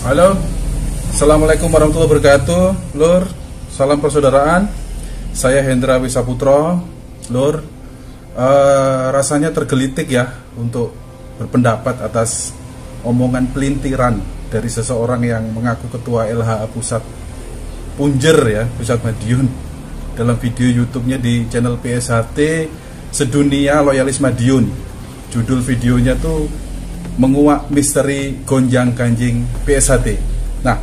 Halo, Assalamualaikum warahmatullahi wabarakatuh. Lur, salam persaudaraan. Saya Hendra Wisaputro. Lur, rasanya tergelitik ya untuk berpendapat atas omongan pelintiran dari seseorang yang mengaku ketua LHA Pusat Punjer ya, Pusat Madiun, dalam video YouTube-nya di channel PSHT Sedunia Loyalis Madiun. Judul videonya tuh menguak misteri gonjang ganjing PSHT. Nah,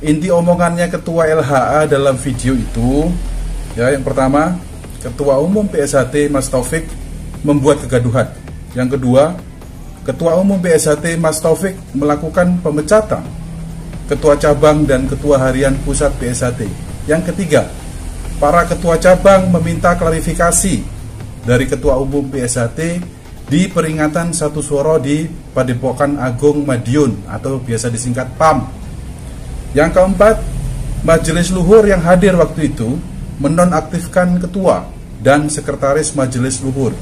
inti omongannya ketua LHA dalam video itu ya, yang pertama, ketua umum PSHT Mas Taufik membuat kegaduhan. Yang kedua, ketua umum PSHT Mas Taufik melakukan pemecatan ketua cabang dan ketua harian pusat PSHT. Yang ketiga, para ketua cabang meminta klarifikasi dari ketua umum PSHT di peringatan Satu Suara di Padepokan Agung Madiun atau biasa disingkat PAM. Yang keempat, majelis luhur yang hadir waktu itu menonaktifkan ketua dan sekretaris majelis luhur.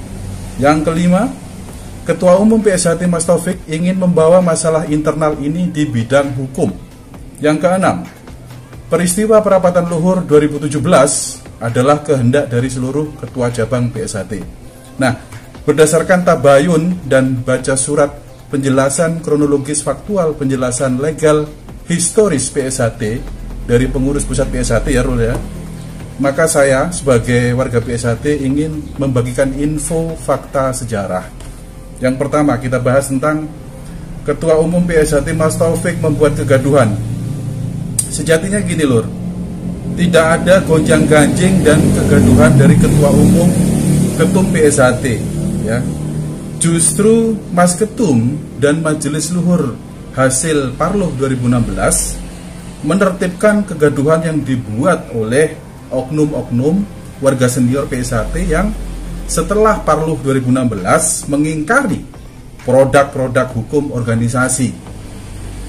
Yang kelima, ketua umum PSHT Mas Taufik ingin membawa masalah internal ini di bidang hukum. Yang keenam, peristiwa perapatan luhur 2017 adalah kehendak dari seluruh ketua cabang PSHT. Nah, berdasarkan tabayun dan baca surat penjelasan kronologis faktual penjelasan legal historis PSHT dari pengurus pusat PSHT ya Rul ya, maka saya sebagai warga PSHT ingin membagikan info fakta sejarah. Yang pertama, kita bahas tentang ketua umum PSHT Mas Taufik membuat kegaduhan. Sejatinya gini Lur, tidak ada gonjang ganjing dan kegaduhan dari ketua umum ketum PSHT ya. Justru Mas Ketum dan Majelis Luhur hasil Parluh 2016 menertibkan kegaduhan yang dibuat oleh oknum-oknum warga senior PSHT yang setelah Parluh 2016 mengingkari produk-produk hukum organisasi.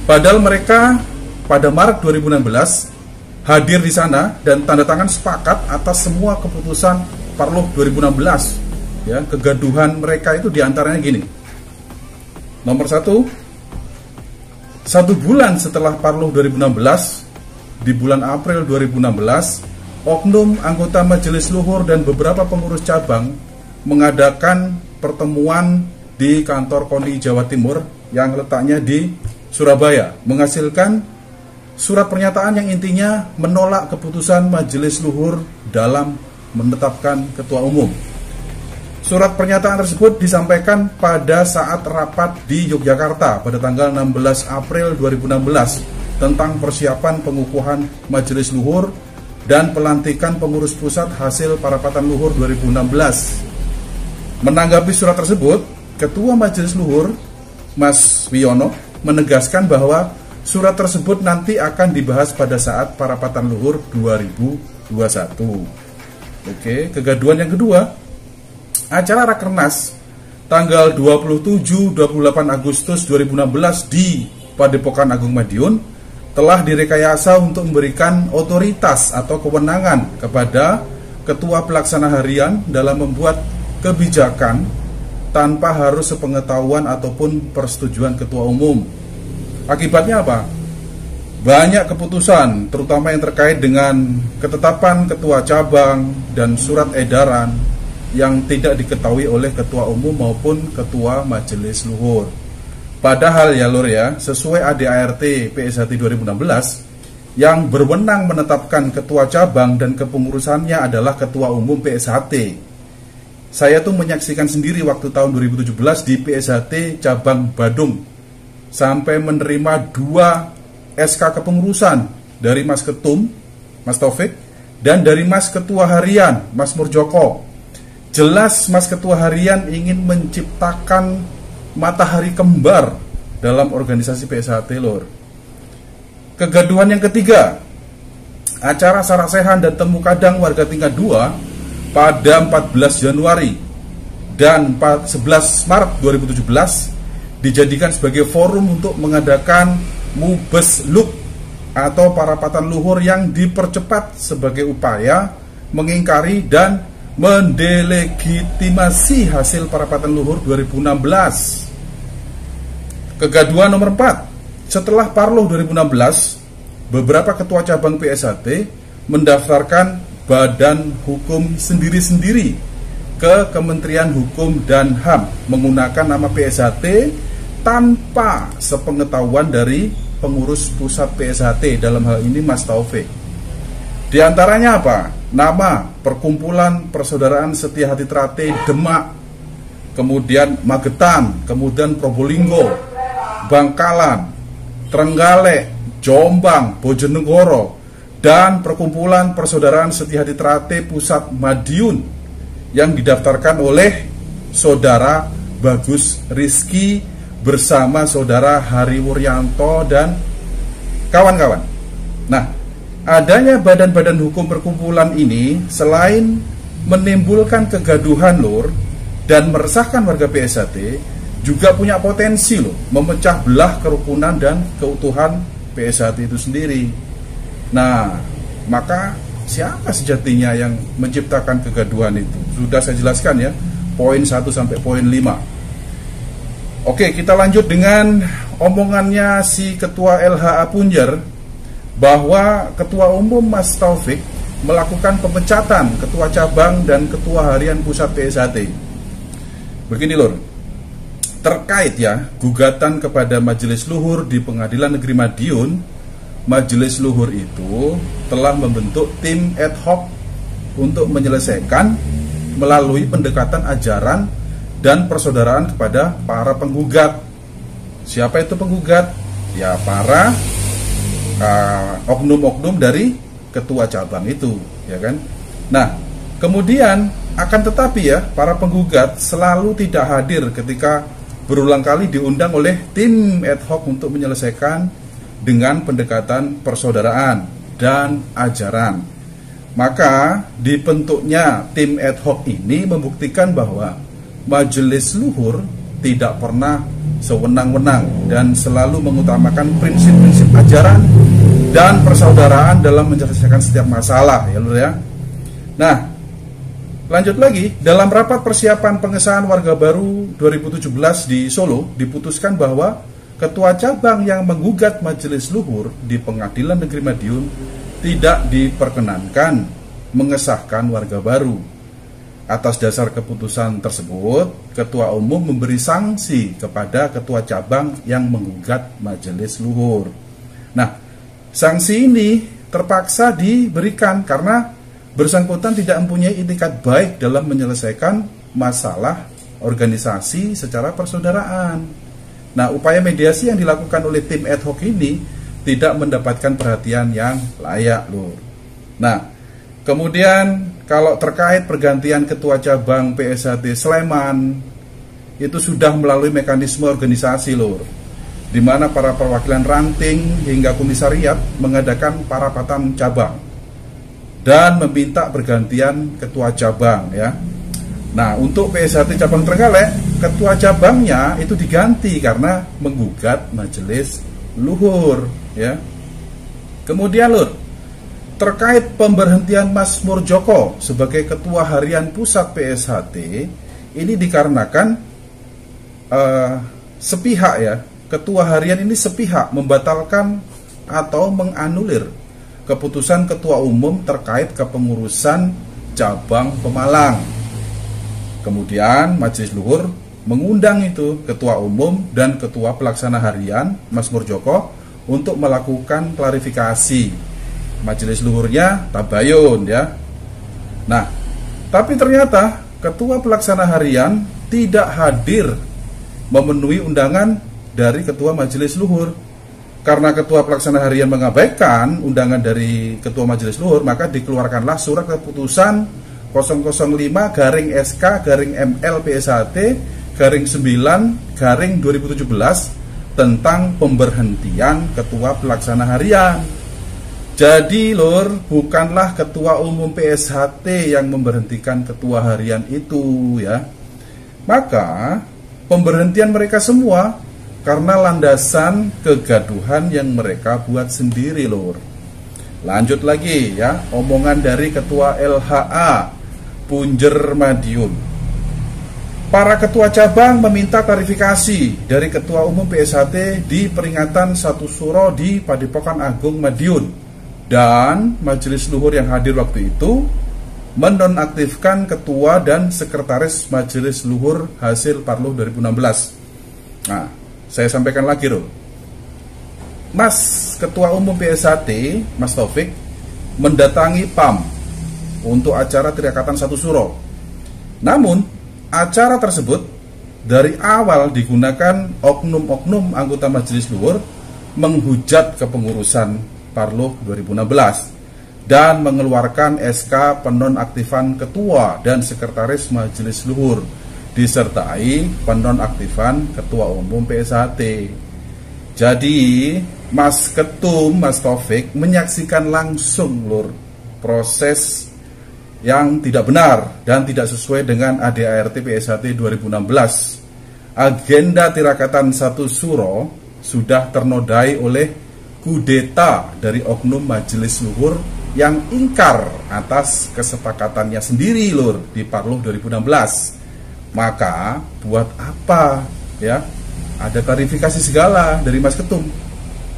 Padahal mereka pada Maret 2016 hadir di sana dan tanda tangan sepakat atas semua keputusan Parluh 2016. Ya, kegaduhan mereka itu diantaranya gini. Nomor satu bulan setelah Parluh 2016, di bulan April 2016, oknum anggota Majelis Luhur dan beberapa pengurus cabang mengadakan pertemuan di kantor KONI Jawa Timur yang letaknya di Surabaya, menghasilkan surat pernyataan yang intinya menolak keputusan Majelis Luhur dalam menetapkan ketua umum. Surat pernyataan tersebut disampaikan pada saat rapat di Yogyakarta pada tanggal 16 April 2016 tentang persiapan pengukuhan Majelis Luhur dan pelantikan pengurus pusat hasil Parapatan Luhur 2016. Menanggapi surat tersebut, Ketua Majelis Luhur Mas Wiono menegaskan bahwa surat tersebut nanti akan dibahas pada saat Parapatan Luhur 2021. Oke, kegaduhan yang kedua, acara Rakernas tanggal 27-28 Agustus 2016 di Padepokan Agung Madiun telah direkayasa untuk memberikan otoritas atau kewenangan kepada Ketua Pelaksana Harian dalam membuat kebijakan tanpa harus sepengetahuan ataupun persetujuan Ketua Umum. Akibatnya apa? Banyak keputusan, terutama yang terkait dengan ketetapan Ketua Cabang dan surat edaran yang tidak diketahui oleh Ketua Umum maupun Ketua Majelis Luhur. Padahal ya Lur ya, sesuai ADART PSHT 2016, yang berwenang menetapkan Ketua Cabang dan kepengurusannya adalah Ketua Umum PSHT. Saya tuh menyaksikan sendiri waktu tahun 2017 di PSHT Cabang Badung, sampai menerima 2 SK kepengurusan dari Mas Ketum, Mas Taufik, dan dari Mas Ketua Harian, Mas Murjoko. Jelas Mas Ketua Harian ingin menciptakan matahari kembar dalam organisasi PSHT Lur. Kegaduhan yang ketiga, acara sarasehan dan temu kadang warga tingkat 2 pada 14 Januari dan 11 Maret 2017 dijadikan sebagai forum untuk mengadakan Mubesluk atau Parapatan Luhur yang dipercepat sebagai upaya mengingkari dan mendelegitimasi hasil Parapatan Luhur 2016. Kegaduhan nomor 4, setelah Parloh 2016, beberapa ketua cabang PSHT mendaftarkan badan hukum sendiri-sendiri ke Kementerian Hukum dan HAM menggunakan nama PSHT tanpa sepengetahuan dari pengurus pusat PSHT, dalam hal ini Mas Taufik. Di antaranya apa? Nama Perkumpulan Persaudaraan Setia Hati Trate Demak, kemudian Magetan, kemudian Probolinggo, Bangkalan, Trenggalek, Jombang, Bojonegoro, dan Perkumpulan Persaudaraan Setia Hati Trate Pusat Madiun yang didaftarkan oleh Saudara Bagus Rizky bersama Saudara Hari Wuryanto dan kawan-kawan. Nah, adanya badan-badan hukum perkumpulan ini selain menimbulkan kegaduhan lur dan meresahkan warga PSHT, juga punya potensi loh memecah belah kerukunan dan keutuhan PSHT itu sendiri. Nah, maka siapa sejatinya yang menciptakan kegaduhan itu? Sudah saya jelaskan ya, poin 1 sampai poin 5. Oke, kita lanjut dengan omongannya si Ketua LHA Punjer, bahwa Ketua Umum Mas Taufik melakukan pemecatan Ketua Cabang dan Ketua Harian Pusat PSHT. Begini lur, terkait ya gugatan kepada Majelis Luhur di Pengadilan Negeri Madiun, Majelis Luhur itu telah membentuk tim ad hoc untuk menyelesaikan melalui pendekatan ajaran dan persaudaraan kepada para penggugat. Siapa itu penggugat? Ya para oknum-oknum dari ketua cabang itu, ya kan? Nah, kemudian akan tetapi ya, para penggugat selalu tidak hadir ketika berulang kali diundang oleh tim ad hoc untuk menyelesaikan dengan pendekatan persaudaraan dan ajaran. Maka dibentuknya tim ad hoc ini membuktikan bahwa Majelis Luhur tidak pernah sewenang-wenang dan selalu mengutamakan prinsip-prinsip ajaran dan persaudaraan dalam menyelesaikan setiap masalah, ya lur ya. Nah, lanjut lagi, dalam rapat persiapan pengesahan Warga Baru 2017 di Solo diputuskan bahwa ketua cabang yang menggugat Majelis Luhur di Pengadilan Negeri Madiun tidak diperkenankan mengesahkan Warga Baru. Atas dasar keputusan tersebut, Ketua Umum memberi sanksi kepada ketua cabang yang menggugat Majelis Luhur. Nah, sanksi ini terpaksa diberikan karena bersangkutan tidak mempunyai itikat baik dalam menyelesaikan masalah organisasi secara persaudaraan. Nah, upaya mediasi yang dilakukan oleh tim ad hoc ini tidak mendapatkan perhatian yang layak, lur. Nah, kemudian kalau terkait pergantian ketua cabang PSHT Sleman, itu sudah melalui mekanisme organisasi lur, di mana para perwakilan ranting hingga komisariat mengadakan parapatan cabang dan meminta pergantian ketua cabang ya. Nah, untuk PSHT cabang Trenggalek, ketua cabangnya itu diganti karena menggugat Majelis Luhur ya. Kemudian lur, terkait pemberhentian Mas Murjoko sebagai Ketua Harian Pusat PSHT, ini dikarenakan sepihak ya, Ketua Harian ini sepihak membatalkan atau menganulir keputusan Ketua Umum terkait kepengurusan cabang Pemalang. Kemudian Majelis Luhur mengundang itu Ketua Umum dan Ketua Pelaksana Harian Mas Murjoko untuk melakukan klarifikasi. Majelis Luhurnya tabayun ya. Nah, tapi ternyata Ketua Pelaksana Harian tidak hadir memenuhi undangan dari Ketua Majelis Luhur. Karena Ketua Pelaksana Harian mengabaikan undangan dari Ketua Majelis Luhur, maka dikeluarkanlah surat keputusan 005-SK-ML-PSHT-9-2017 tentang pemberhentian Ketua Pelaksana Harian. Jadi lur, bukanlah Ketua Umum PSHT yang memberhentikan Ketua Harian itu ya. Maka pemberhentian mereka semua karena landasan kegaduhan yang mereka buat sendiri lur. Lanjut lagi ya, omongan dari Ketua LHA Punjer Madiun. Para ketua cabang meminta klarifikasi dari Ketua Umum PSHT di peringatan Satu Suro di Padepokan Agung Madiun, dan majelis luhur yang hadir waktu itu menonaktifkan ketua dan sekretaris majelis luhur hasil Parluh 2016. Nah, saya sampaikan lagi loh, Mas Ketua Umum PSHT, Mas Taufik, mendatangi PAM untuk acara Tirikatan Satu Suro. Namun acara tersebut dari awal digunakan oknum-oknum anggota majelis luhur menghujat kepengurusan Parluh 2016 dan mengeluarkan SK penonaktifan ketua dan sekretaris majelis luhur disertai penonaktifan ketua umum PSHT. Jadi Mas Ketum, Mas Taufik menyaksikan langsung lur proses yang tidak benar dan tidak sesuai dengan ADART PSHT 2016. Agenda Tirakatan Satu Suro sudah ternodai oleh kudeta dari oknum majelis luhur yang ingkar atas kesepakatannya sendiri lur di Parluh 2016. Maka buat apa ya ada klarifikasi segala dari Mas Ketum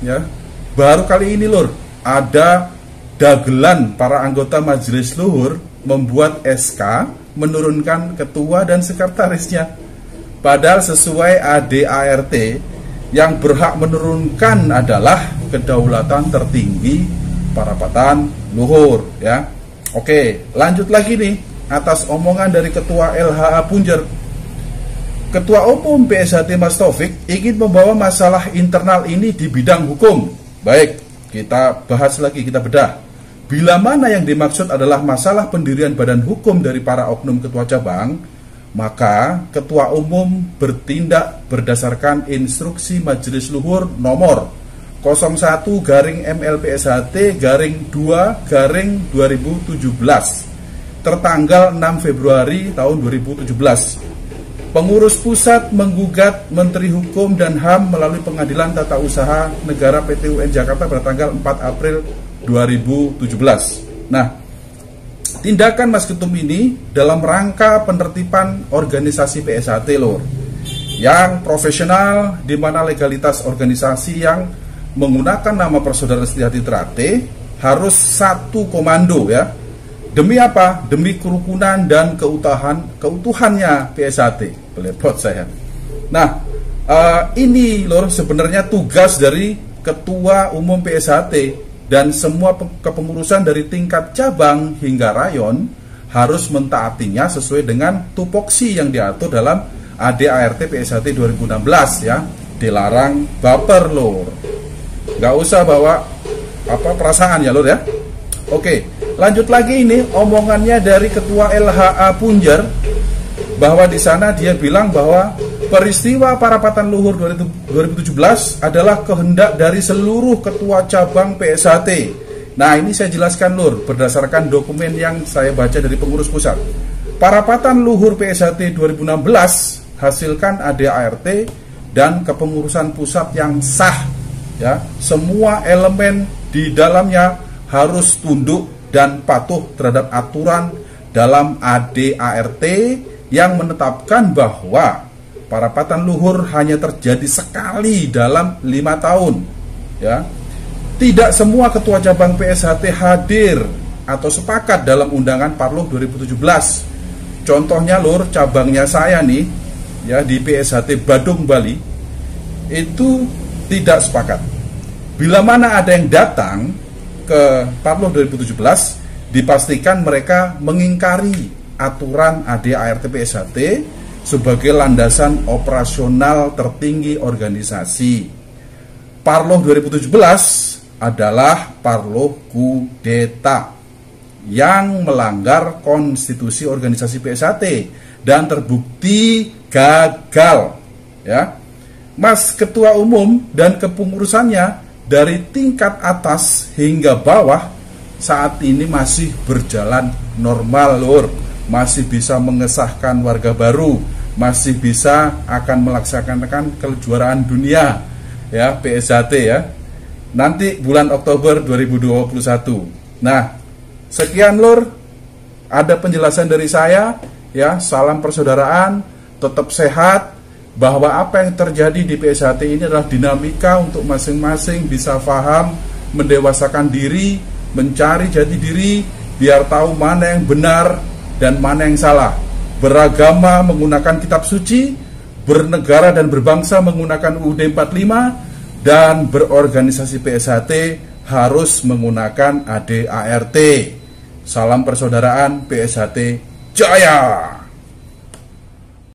ya? Baru kali ini lur ada dagelan para anggota majelis luhur membuat SK menurunkan ketua dan sekretarisnya. Padahal sesuai ADART yang berhak menurunkan adalah kedaulatan tertinggi Parapatan Luhur ya. Oke, lanjut lagi nih atas omongan dari Ketua LHA Punjer. Ketua Umum PSHT Mas Taufik ingin membawa masalah internal ini di bidang hukum. Baik, kita bahas lagi, kita bedah. Bila mana yang dimaksud adalah masalah pendirian badan hukum dari para oknum ketua cabang, maka Ketua Umum bertindak berdasarkan instruksi Majelis Luhur nomor 01-MLPSHT-2-2017 tertanggal 6 Februari tahun 2017. Pengurus pusat menggugat Menteri Hukum dan HAM melalui Pengadilan Tata Usaha Negara PT UN Jakarta pada tanggal 4 April 2017. Nah, tindakan Mas Ketum ini dalam rangka penertiban organisasi PSHT lor yang profesional, di mana legalitas organisasi yang menggunakan nama Persaudaraan Setia Trate harus satu komando ya. Demi apa? Demi kerukunan dan keutuhannya PSHT. Belepot saya. Nah, ini lor sebenarnya tugas dari Ketua Umum PSHT. Dan semua kepengurusan dari tingkat cabang hingga rayon harus mentaatinya sesuai dengan tupoksi yang diatur dalam ADART PSHT 2016 ya. Dilarang baper lor. Gak usah bawa perasaan ya lor ya. Oke, lanjut lagi ini omongannya dari Ketua LHA Punjer, bahwa di sana dia bilang bahwa peristiwa Parapatan Luhur 2017 adalah kehendak dari seluruh ketua cabang PSHT. Nah, ini saya jelaskan lur berdasarkan dokumen yang saya baca dari pengurus pusat. Parapatan Luhur PSHT 2016 hasilkan ADART dan kepengurusan pusat yang sah ya. Semua elemen di dalamnya harus tunduk dan patuh terhadap aturan dalam ADART yang menetapkan bahwa Parapatan Luhur hanya terjadi sekali dalam 5 tahun ya. Tidak semua ketua cabang PSHT hadir atau sepakat dalam undangan Parluh 2017. Contohnya lur, cabangnya saya nih ya di PSHT Badung Bali itu tidak sepakat. Bila mana ada yang datang ke Parluh 2017, dipastikan mereka mengingkari aturan ADART PSHT sebagai landasan operasional tertinggi organisasi. Parluh 2017 adalah Parluh kudeta yang melanggar konstitusi organisasi PSHT dan terbukti gagal ya. Mas Ketua Umum dan kepengurusannya dari tingkat atas hingga bawah saat ini masih berjalan normal lur, masih bisa mengesahkan warga baru, masih bisa akan melaksanakan kejuaraan dunia ya PSHT ya nanti bulan Oktober 2021. Nah, sekian lur, ada penjelasan dari saya ya. Salam persaudaraan, tetap sehat, bahwa apa yang terjadi di PSHT ini adalah dinamika untuk masing-masing bisa paham, mendewasakan diri, mencari jati diri, biar tahu mana yang benar dan mana yang salah. Beragama menggunakan kitab suci, bernegara dan berbangsa menggunakan UUD 45, dan berorganisasi PSHT harus menggunakan ADART. Salam persaudaraan, PSHT Jaya!